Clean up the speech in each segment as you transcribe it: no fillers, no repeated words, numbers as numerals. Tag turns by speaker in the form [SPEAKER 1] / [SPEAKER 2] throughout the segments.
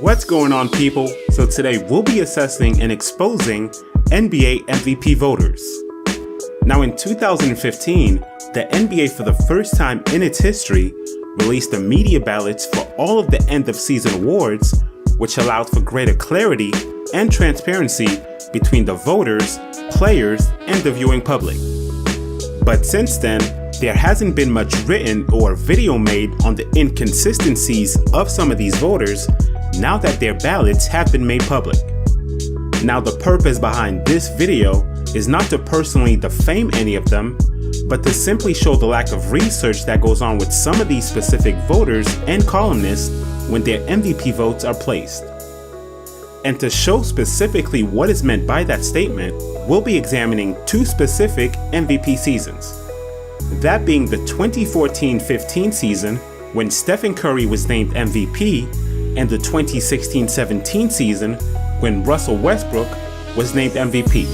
[SPEAKER 1] What's going on, people? So today we'll be assessing and exposing NBA MVP voters. Now in 2015, the NBA for the first time in its history released the media ballots for all of the end of season awards, which allowed for greater clarity and transparency between the voters, players, and the viewing public. But since then, there hasn't been much written or video made on the inconsistencies of some of these voters now that their ballots have been made public. Now, the purpose behind this video is not to personally defame any of them, but to simply show the lack of research that goes on with some of these specific voters and columnists when their MVP votes are placed. And to show specifically what is meant by that statement, we'll be examining two specific MVP seasons. That being the 2014-15 season, when Stephen Curry was named MVP, and the 2016-17 season, when Russell Westbrook was named MVP.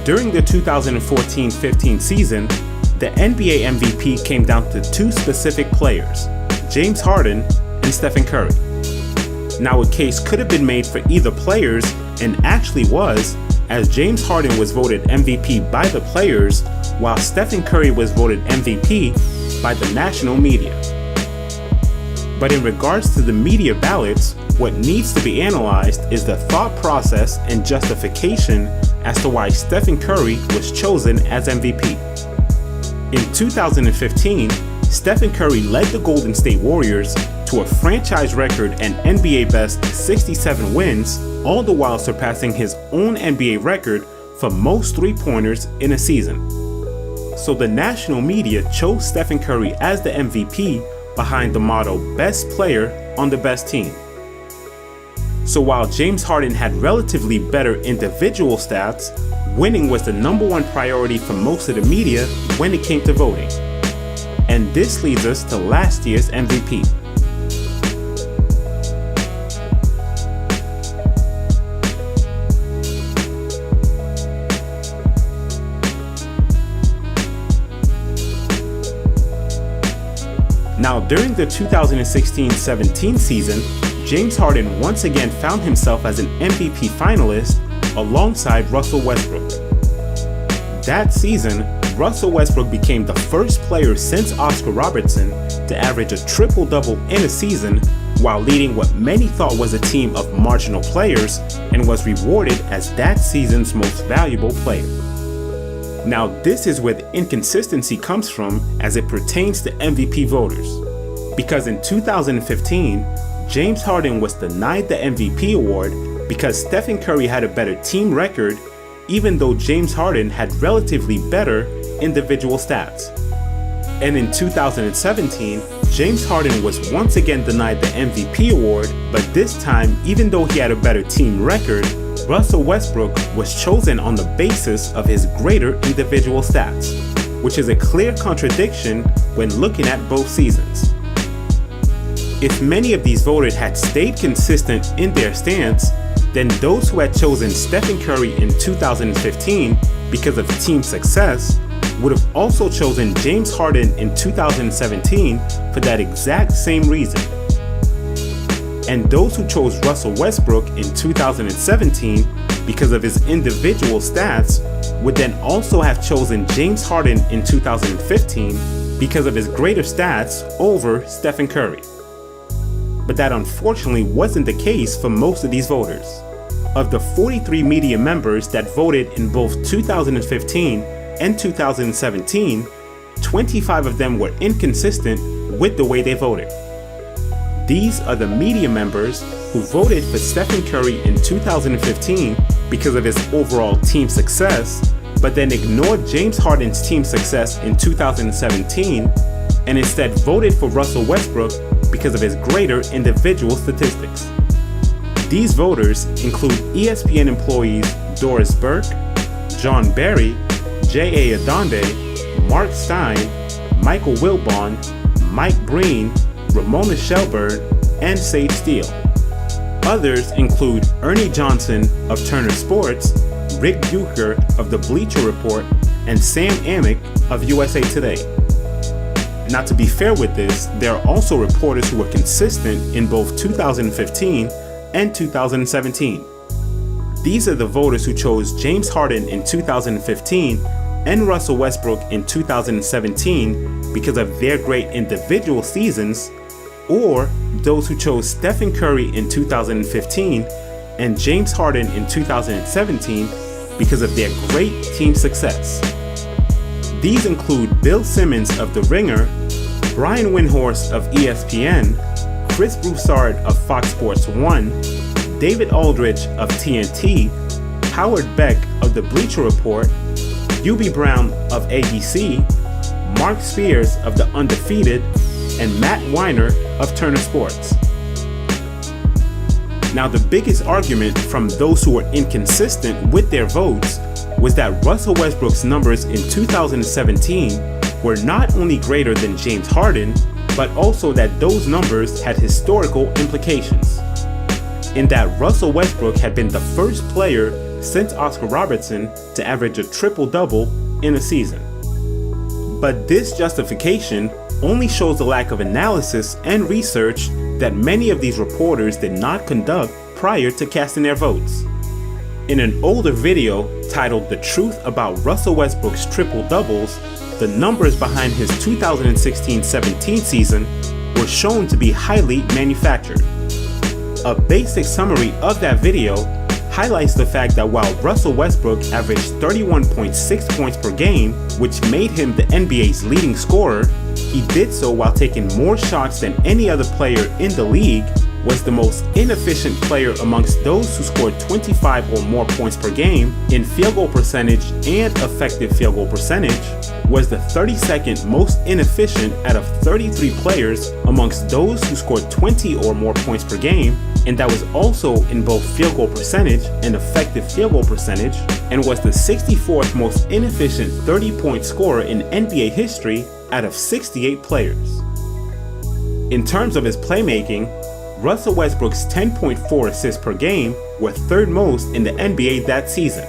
[SPEAKER 1] During the 2014-15 season, the NBA MVP came down to two specific players, James Harden and Stephen Curry. Now, a case could have been made for either players, and actually was, as James Harden was voted MVP by the players, while Stephen Curry was voted MVP by the national media. But in regards to the media ballots, what needs to be analyzed is the thought process and justification as to why Stephen Curry was chosen as MVP. In 2015, Stephen Curry led the Golden State Warriors to a franchise record and NBA best 67 wins, all the while surpassing his own NBA record for most three-pointers in a season. So the national media chose Stephen Curry as the MVP behind the motto "Best Player on the Best Team." So while James Harden had relatively better individual stats, winning was the #1 priority for most of the media when it came to voting. And this leads us to last year's MVP. Now, during the 2016-17 season, James Harden once again found himself as an MVP finalist alongside Russell Westbrook. That season, Russell Westbrook became the first player since Oscar Robertson to average a triple-double in a season while leading what many thought was a team of marginal players, and was rewarded as that season's most valuable player. Now, this is where the inconsistency comes from as it pertains to MVP voters. Because in 2015, James Harden was denied the MVP award because Stephen Curry had a better team record, even though James Harden had relatively better individual stats. And in 2017, James Harden was once again denied the MVP award, but this time, even though he had a better team record, Russell Westbrook was chosen on the basis of his greater individual stats, which is a clear contradiction when looking at both seasons. If many of these voters had stayed consistent in their stance, then those who had chosen Stephen Curry in 2015 because of team success would have also chosen James Harden in 2017 for that exact same reason. And those who chose Russell Westbrook in 2017 because of his individual stats would then also have chosen James Harden in 2015 because of his greater stats over Stephen Curry. But that unfortunately wasn't the case for most of these voters. Of the 43 media members that voted in both 2015 and 2017, 25 of them were inconsistent with the way they voted. These are the media members who voted for Stephen Curry in 2015 because of his overall team success, but then ignored James Harden's team success in 2017 and instead voted for Russell Westbrook because of his greater individual statistics. These voters include ESPN employees Doris Burke, John Barry, J.A. Adonde, Mark Stein, Michael Wilbon, Mike Breen, Ramona Shelburne, and Sage Steele. Others include Ernie Johnson of Turner Sports, Rick Bucher of the Bleacher Report, and Sam Amick of USA Today. Now, to be fair with this, there are also reporters who were consistent in both 2015 and 2017. These are the voters who chose James Harden in 2015 and Russell Westbrook in 2017 because of their great individual seasons, or those who chose Stephen Curry in 2015 and James Harden in 2017 because of their great team success. These include Bill Simmons of The Ringer, Brian Windhorst of ESPN, Chris Broussard of Fox Sports 1, David Aldridge of TNT, Howard Beck of The Bleacher Report, Hubie Brown of ABC, Mark Spears of The Undefeated, and Matt Weiner of Turner Sports. Now, the biggest argument from those who were inconsistent with their votes was that Russell Westbrook's numbers in 2017 were not only greater than James Harden, but also that those numbers had historical implications, in that Russell Westbrook had been the first player since Oscar Robertson to average a triple-double in a season. But this justification only shows the lack of analysis and research that many of these reporters did not conduct prior to casting their votes. In an older video titled "The Truth About Russell Westbrook's Triple-Doubles," the numbers behind his 2016-17 season were shown to be highly manufactured. A basic summary of that video highlights the fact that while Russell Westbrook averaged 31.6 points per game, which made him the NBA's leading scorer, he did so while taking more shots than any other player in the league, was the most inefficient player amongst those who scored 25 or more points per game in field goal percentage and effective field goal percentage, was the 32nd most inefficient out of 33 players amongst those who scored 20 or more points per game, and that was also in both field goal percentage and effective field goal percentage, and was the 64th most inefficient 30-point scorer in NBA history out of 68 players. In terms of his playmaking, Russell Westbrook's 10.4 assists per game were third most in the NBA that season.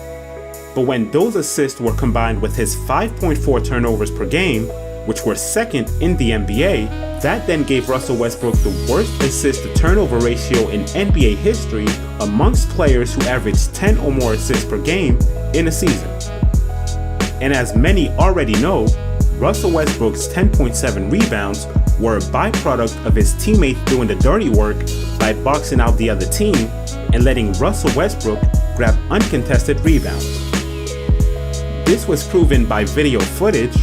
[SPEAKER 1] But when those assists were combined with his 5.4 turnovers per game, which were second in the NBA, that then gave Russell Westbrook the worst assist-to-turnover ratio in NBA history amongst players who averaged 10 or more assists per game in a season. And as many already know, Russell Westbrook's 10.7 rebounds were a byproduct of his teammates doing the dirty work by boxing out the other team and letting Russell Westbrook grab uncontested rebounds. This was proven by video footage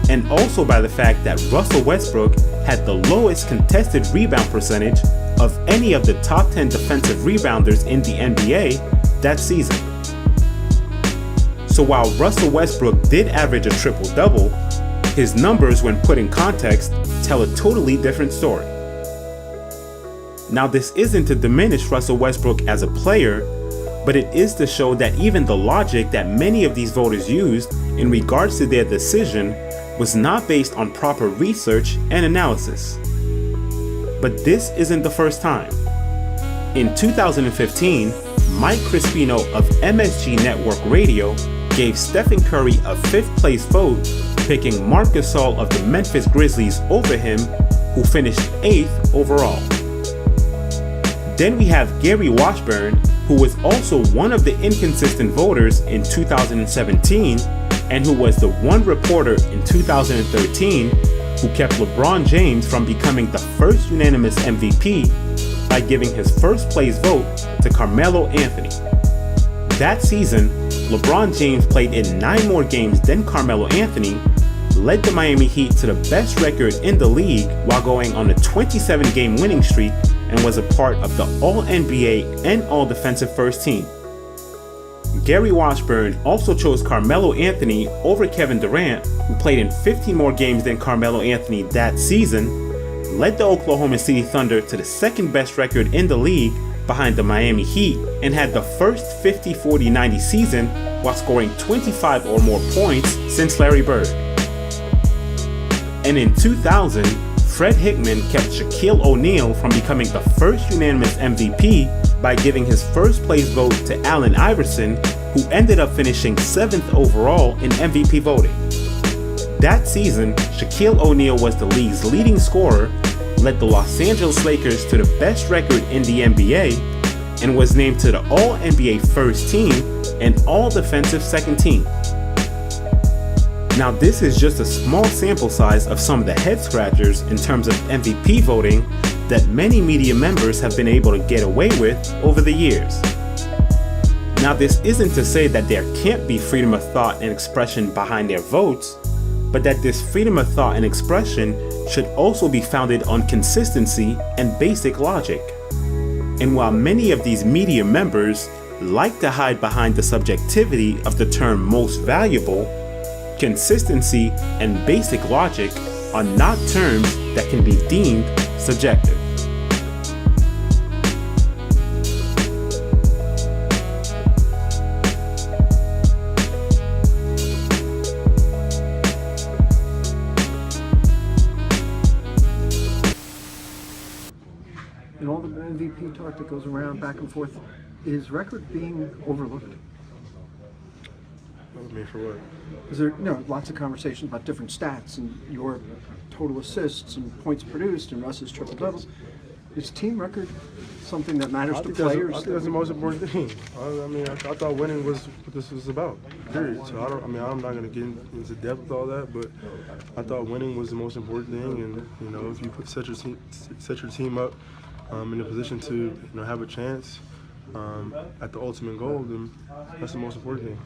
[SPEAKER 1] and also by the fact that Russell Westbrook had the lowest contested rebound percentage of any of the top 10 defensive rebounders in the NBA that season. So while Russell Westbrook did average a triple-double, his numbers, when put in context, tell a totally different story. Now, this isn't to diminish Russell Westbrook as a player, but it is to show that even the logic that many of these voters used in regards to their decision was not based on proper research and analysis. But this isn't the first time. In 2015, Mike Crispino of MSG Network Radio gave Stephen Curry a 5th place vote, picking Marc Gasol of the Memphis Grizzlies over him, who finished 8th overall. Then we have Gary Washburn, who was also one of the inconsistent voters in 2017, and who was the one reporter in 2013 who kept LeBron James from becoming the first unanimous MVP by giving his first place vote to Carmelo Anthony. That season, LeBron James played in 9 more games than Carmelo Anthony, led the Miami Heat to the best record in the league while going on a 27-game winning streak, and was a part of the All-NBA and All-Defensive First Team. Gary Washburn also chose Carmelo Anthony over Kevin Durant, who played in 15 more games than Carmelo Anthony that season, led the Oklahoma City Thunder to the second best record in the league behind the Miami Heat, and had the first 50-40-90 season while scoring 25 or more points since Larry Bird. And in 2000, Fred Hickman kept Shaquille O'Neal from becoming the first unanimous MVP by giving his first place vote to Allen Iverson, who ended up finishing 7th overall in MVP voting. That season, Shaquille O'Neal was the league's leading scorer, led the Los Angeles Lakers to the best record in the NBA, and was named to the All-NBA First Team and All-Defensive Second Team. Now, this is just a small sample size of some of the head-scratchers in terms of MVP voting that many media members have been able to get away with over the years. Now, this isn't to say that there can't be freedom of thought and expression behind their votes, but that this freedom of thought and expression should also be founded on consistency and basic logic. And while many of these media members like to hide behind the subjectivity of the term most valuable, consistency and basic logic are not terms that can be deemed subjective.
[SPEAKER 2] In all the MVP talk that goes around back and forth, is record being overlooked?
[SPEAKER 3] I mean, for what?
[SPEAKER 2] Is there, lots of conversations about different stats and your total assists and points produced and Russ's triple doubles. Is team record something that matters to players?
[SPEAKER 3] I think that's the most important thing. I thought winning was what this was about. Period. So I'm not going to get into depth with all that, but I thought winning was the most important thing. And if you set your team up in a position to have a chance at the ultimate goal, then that's the most important thing.